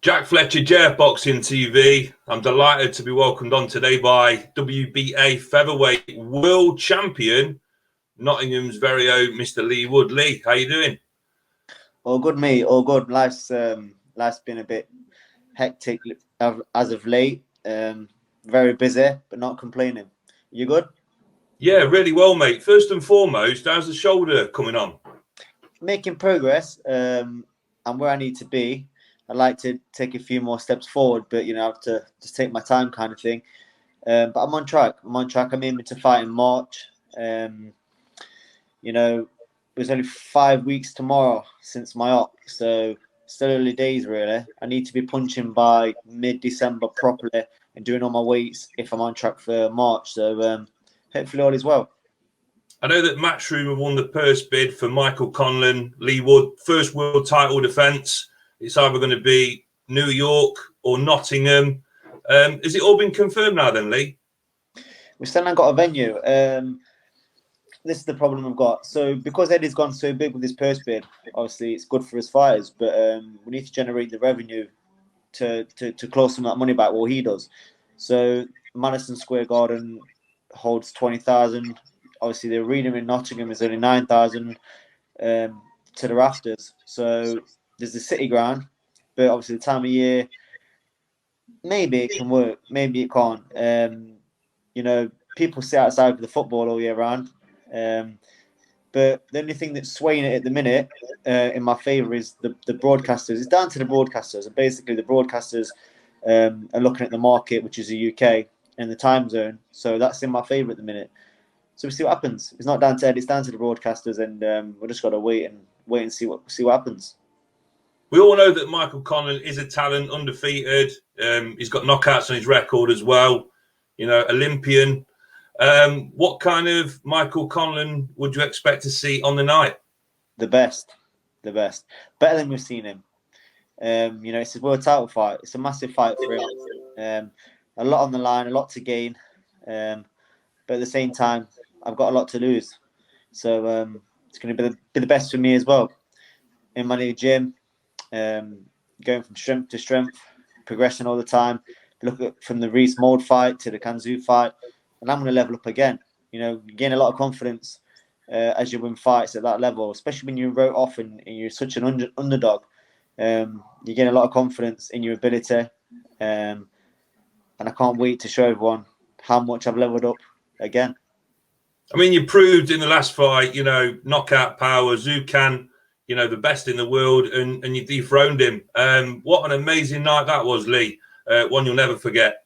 Jack Fletcher, JF Boxing TV. I'm delighted to be welcomed on today by WBA featherweight world champion, Nottingham's very own Mr. Leigh Wood. Leigh, how you doing? All good, mate. All good. Life's been a bit hectic as of late. Very busy, but not complaining. You good? Yeah, really well, mate. First and foremost, how's the shoulder coming on? Making progress. I'm where I need to be. I'd like to take a few more steps forward, but I have to just take my time, kind of thing. But I'm on track. I'm aiming to fight in March. It was only 5 weeks tomorrow since my op, so still early days, really. I need to be punching by mid-December properly and doing all my weights if I'm on track for March. So hopefully all is well. I know that Matchroom have won the purse bid for Michael Conlan, Leigh Wood, first world title defence. It's either going to be New York or Nottingham. Has it all been confirmed now then, Leigh? We still haven't got a venue. This is the problem we've got. So because Eddie's gone so big with his purse bid, obviously it's good for his fighters, but we need to generate the revenue to close some of that money back, what he does. So Madison Square Garden holds 20,000. Obviously the arena in Nottingham is only 9,000 to the rafters. So there's the city ground, but obviously the time of year, maybe it can work, maybe it can't. People sit outside for the football all year round. But the only thing that's swaying it at the minute in my favour is the broadcasters. It's down to the broadcasters. And basically, the broadcasters are looking at the market, which is the UK, and the time zone. So that's in my favour at the minute. So we see what happens. It's not down to Ed, it's down to the broadcasters, and we've just got to wait and see what happens. We all know that Michael Conlan is a talent, undefeated. He's got knockouts on his record as well. Olympian. What kind of Michael Conlan would you expect to see on the night? The best. Better than we've seen him. It's a world title fight. It's a massive fight for him. A lot on the line, a lot to gain. But at the same time, I've got a lot to lose. So it's going to be the best for me as well. In my new gym, going from strength to strength, progression all the time. Look at from the Reece Mold fight to the Kanzu fight. And I'm going to level up again. You gain a lot of confidence as you win fights at that level, especially when you wrote off and you're such an underdog. You gain a lot of confidence in your ability. And I can't wait to show everyone how much I've leveled up again. I mean, you proved in the last fight, knockout power, Zucan, the best in the world, and you dethroned him. What an amazing night that was, Leigh. One you'll never forget.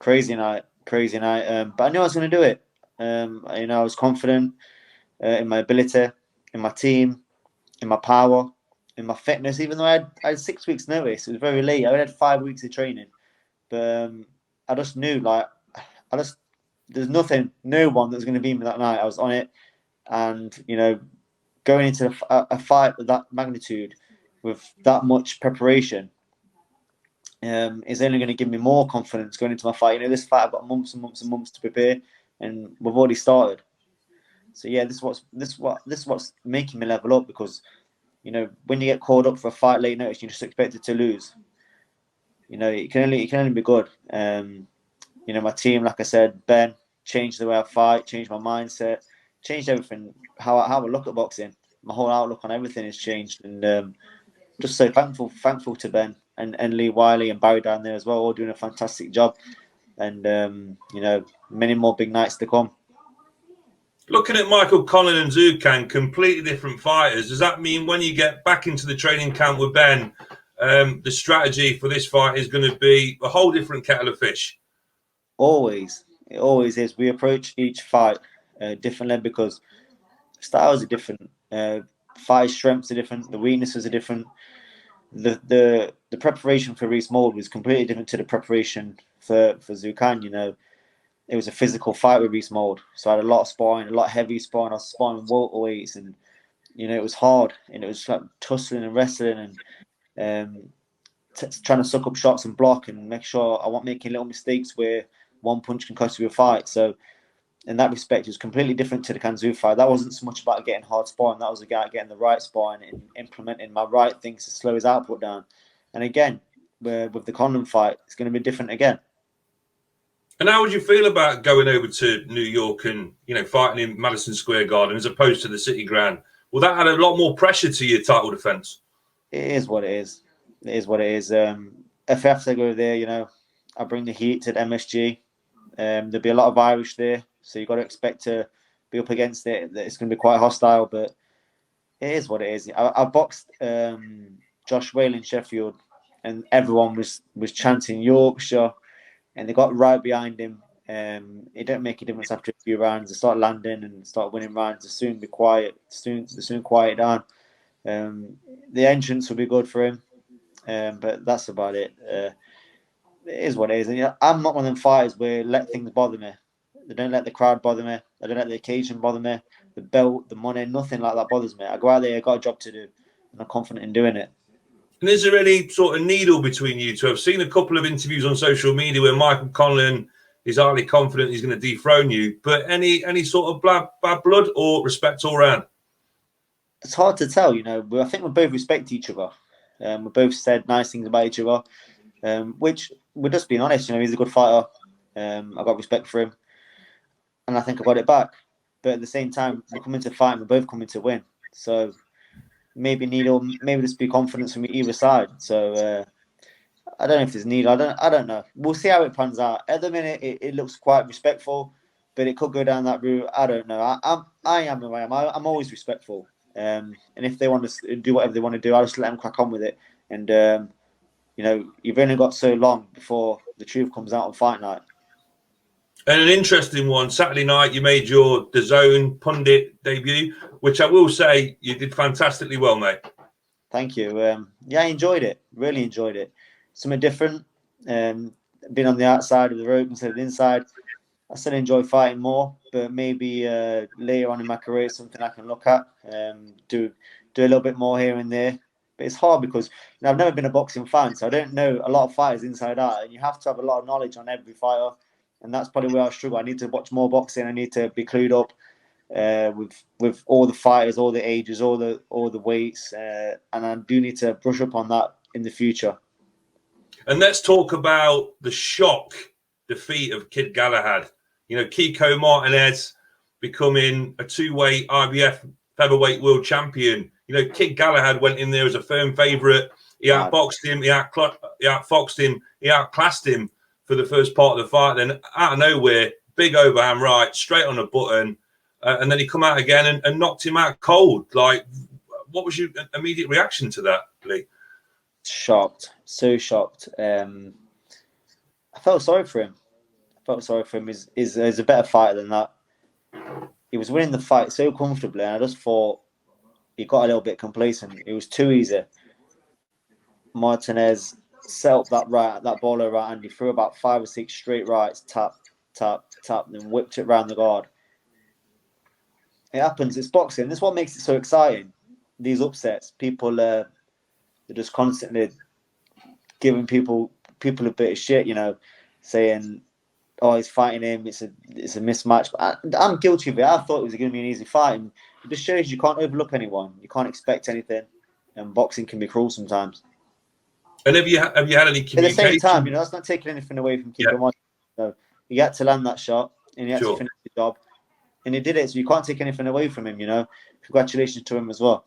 Crazy night. But I knew I was going to do it. I was confident in my ability, in my team, in my power, in my fitness. Even though I had 6 weeks' notice, it was very late. I had 5 weeks of training, but I just knew, there's no one that was going to beat me that night. I was on it, and going into a fight with that magnitude, with that much preparation, is only going to give me more confidence going into my fight. This fight I've got months and months and months to prepare, and we've already started. So yeah, this is what's making me level up, because when you get called up for a fight late notice, you just expect it to lose. It can only be good. My team, like I said, Ben, changed the way I fight, changed my mindset, changed everything. How I look at boxing, my whole outlook on everything has changed, and just so thankful to Ben and Lee Wiley and Barry down there as well, all doing a fantastic job, and many more big nights to come. Looking at Michael Conlan and Zucan, completely different fighters. Does that mean when you get back into the training camp with Ben, the strategy for this fight is going to be a whole different kettle of fish? It always is. We approach each fight differently, because styles are different. Fight strengths are different. The weaknesses are different. The preparation for Reece Mold was completely different to the preparation for Zucan. It was a physical fight with Reece Mold, so I had a lot of sparring, a lot of heavy sparring. I was sparring welterweights, and it was hard, and it was like tussling and wrestling, and trying to suck up shots and block and make sure I wasn't making little mistakes where one punch can cost you a fight. So in that respect, it was completely different to the Kanzu fight. That wasn't so much about getting hard sparring. That was about getting the right sparring and implementing my right things to slow his output down. And again, with the Conlan fight, it's going to be different again. And how would you feel about going over to New York and, fighting in Madison Square Garden as opposed to the City Ground? Well, that add a lot more pressure to your title defence. It is what it is. It is what it is. If I have to go there, I bring the heat to the MSG. There'll be a lot of Irish there, so you've got to expect to be up against it. It's going to be quite hostile, but it is what it is. I boxed Josh Whale in Sheffield, and everyone was chanting Yorkshire, and they got right behind him. It don't make a difference after a few rounds. They start landing and start winning rounds. They soon be quiet. Soon quiet down. The entrance will be good for him, but that's about it. It is what it is. And, I'm not one of them fighters where let things bother me. They don't let the crowd bother me. They don't let the occasion bother me. The belt, the money, nothing like that bothers me. I go out there, I got a job to do, and I'm confident in doing it. And is there any sort of needle between you two? I've seen a couple of interviews on social media where Michael Conlan is highly confident he's going to dethrone you, but any sort of bad blood or respect all round? It's hard to tell, I think we both respect each other. We both said nice things about each other, which we're just being honest. He's a good fighter. I got respect for him, and I think I got it back. But at the same time, we're coming to fight, and we're both coming to win. So maybe just be confidence from either side. So I don't know if there's need. I don't know. We'll see how it pans out. At the minute, it looks quite respectful, but it could go down that route. I don't know. I am who I am. I'm always respectful. And if they want to do whatever they want to do, I'll just let them crack on with it. And you've only got so long before the truth comes out on fight night. And an interesting one, Saturday night, you made your Dazn pundit debut, which I will say you did fantastically well, mate. Thank you. I enjoyed it. Really enjoyed it. Something different. Being on the outside of the rope instead of the inside. I still enjoy fighting more, but maybe later on in my career, it's something I can look at. Do a little bit more here and there. But it's hard because I've never been a boxing fan, so I don't know a lot of fighters inside out. And you have to have a lot of knowledge on every fighter. And that's probably where I struggle. I need to watch more boxing. I need to be clued up with all the fighters, all the ages, all the weights, and I do need to brush up on that in the future. And let's talk about the shock defeat of Kid Galahad. Kiko Martinez becoming a two-weight IBF featherweight world champion. Kid Galahad went in there as a firm favourite. He outboxed him. He outfoxed him. He outclassed him for the first part of the fight. Then out of nowhere, big overhand right, straight on the button. And then he come out again and knocked him out cold. Like, what was your immediate reaction to that, Leigh? Shocked. So shocked. I felt sorry for him. He's a better fighter than that. He was winning the fight so comfortably, and I just thought he got a little bit complacent. It was too easy. Martinez set up that bowler right, and he threw about 5 or 6 straight rights, tap, tap, tap, then whipped it round the guard. It happens. It's boxing. This is what makes it so exciting. These upsets, people they're just constantly giving people a bit of shit, saying, "Oh, he's fighting him. It's a mismatch." But I'm guilty of it. I thought it was going to be an easy fight, and it just shows you can't overlook anyone. You can't expect anything, and boxing can be cruel sometimes. And have you had any communication? At the same time, that's not taking anything away from Kiko Martinez. He had to land that shot, and he had to finish the job, and he did it. So you can't take anything away from him. Congratulations to him as well.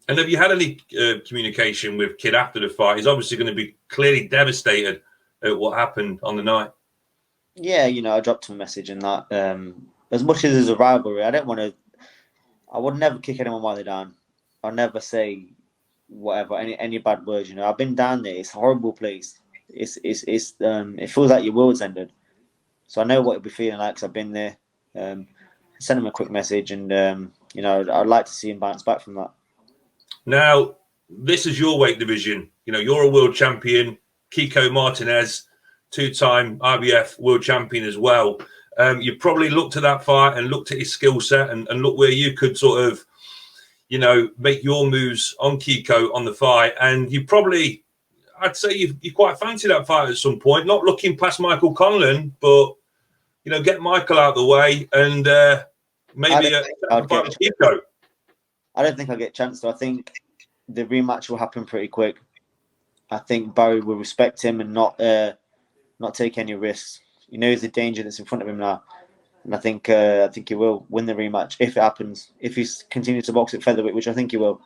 And have you had any communication with Kid after the fight? He's obviously going to be clearly devastated at what happened on the night. Yeah, I dropped him a message and that. As much as there's a rivalry, I would never kick anyone while they're down. I'll never say whatever, any bad words. I've been down there. It's a horrible place. It feels like your world's ended. So I know what it'll be feeling like because I've been there. Send him a quick message, and I'd like to see him bounce back from that. Now, this is your weight division. You're a world champion. Kiko Martinez, 2-time IBF world champion as well. You probably looked at that fight and looked at his skill set and look where you could sort of, make your moves on Kiko on the fight. And you probably, I'd say you quite fancy that fight at some point. Not looking past Michael Conlan, but get Michael out of the way and maybe sacrifice Kiko. I don't think I'll get a chance to. I think the rematch will happen pretty quick. I think Barry will respect him and not take any risks. He knows the danger that's in front of him now. And I think he will win the rematch if it happens. If he continues to box at featherweight, which I think he will.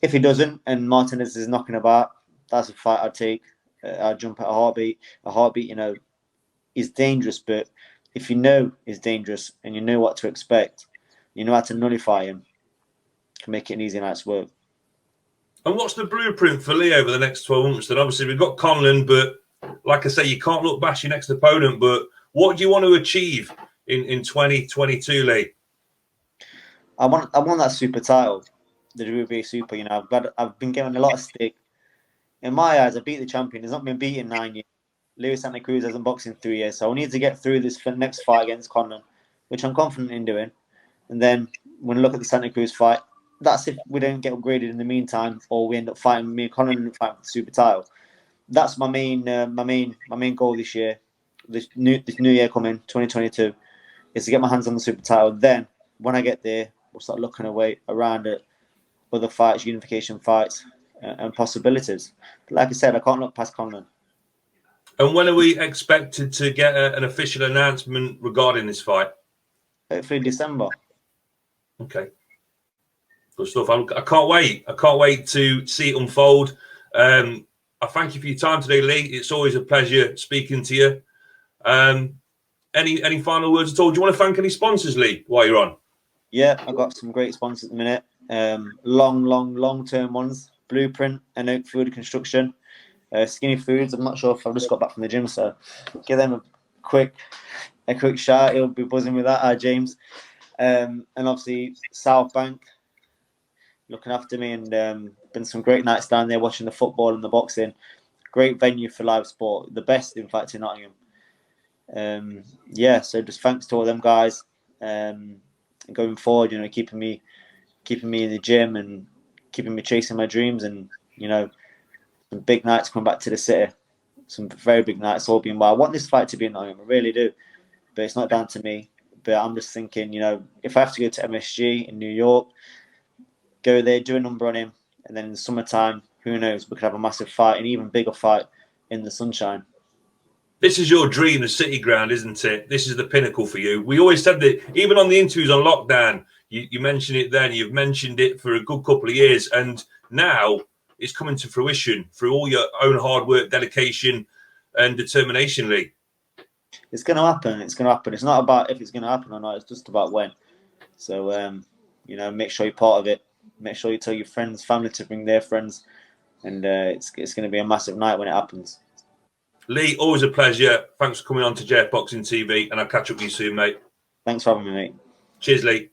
If he doesn't, and Martinez is knocking about, that's a fight I'd take. I'd jump at a heartbeat. A heartbeat, is dangerous, but if you know he's dangerous and you know what to expect, you know how to nullify him, you can make it an easy night's work. And what's the blueprint for Leigh over the next 12 months? Then obviously we've got Conlan, but like I say, you can't look past your next opponent. But what do you want to achieve in 2022, Leigh? I want that super title, the WBA Super. I've been given a lot of stick. In my eyes, I beat the champion. He's not been beaten in 9 years. Luis Santa Cruz hasn't boxed in 3 years, so I need to get through this for the next fight against Conlan, which I'm confident in doing. And then when I look at the Santa Cruz fight, that's if we don't get upgraded in the meantime, or we end up fighting me and Conlan and fighting for the super title. That's my main goal this year. This new year coming, 2022, is to get my hands on the super title. Then when I get there, we'll start looking around at other fights, unification fights, and possibilities. But like I said, I can't look past Conlan. And when are we expected to get an official announcement regarding this fight? Hopefully December. Okay. Good stuff. I can't wait. I can't wait to see it unfold. I thank you for your time today, Leigh. It's always a pleasure speaking to you. Any final words at all? Do you want to thank any sponsors, Leigh, while you're on? Yeah, I've got some great sponsors at the minute. Long-term ones. Blueprint and Oak Food Construction. Skinny Foods. I'm not sure if I've just got back from the gym, so give them a quick shout. He'll be buzzing with that, James. And obviously South Bank looking after me, and been some great nights down there watching the football and the boxing. Great venue for live sport, the best in fact in Nottingham. So just thanks to all them guys. Going forward, keeping me in the gym and keeping me chasing my dreams, and some big nights coming back to the city. Some very big nights, all being well. I want this fight to be in Nottingham, I really do, but it's not down to me. But I'm just thinking, if I have to go to MSG in New York, go there, do a number on him, and then in the summertime, who knows, we could have a massive fight, an even bigger fight in the sunshine. This is your dream, the City Ground, isn't it? This is the pinnacle for you. We always said that, even on the interviews on lockdown, you mentioned it then, you've mentioned it for a good couple of years, and now it's coming to fruition through all your own hard work, dedication, and determination, Leigh. It's going to happen. It's going to happen. It's not about if it's going to happen or not. It's just about when. So, make sure you're part of it. Make sure you tell your friends, family to bring their friends. And it's going to be a massive night when it happens. Leigh, always a pleasure. Thanks for coming on to JF Boxing TV, and I'll catch up with you soon, mate. Thanks for having me, mate. Cheers, Leigh.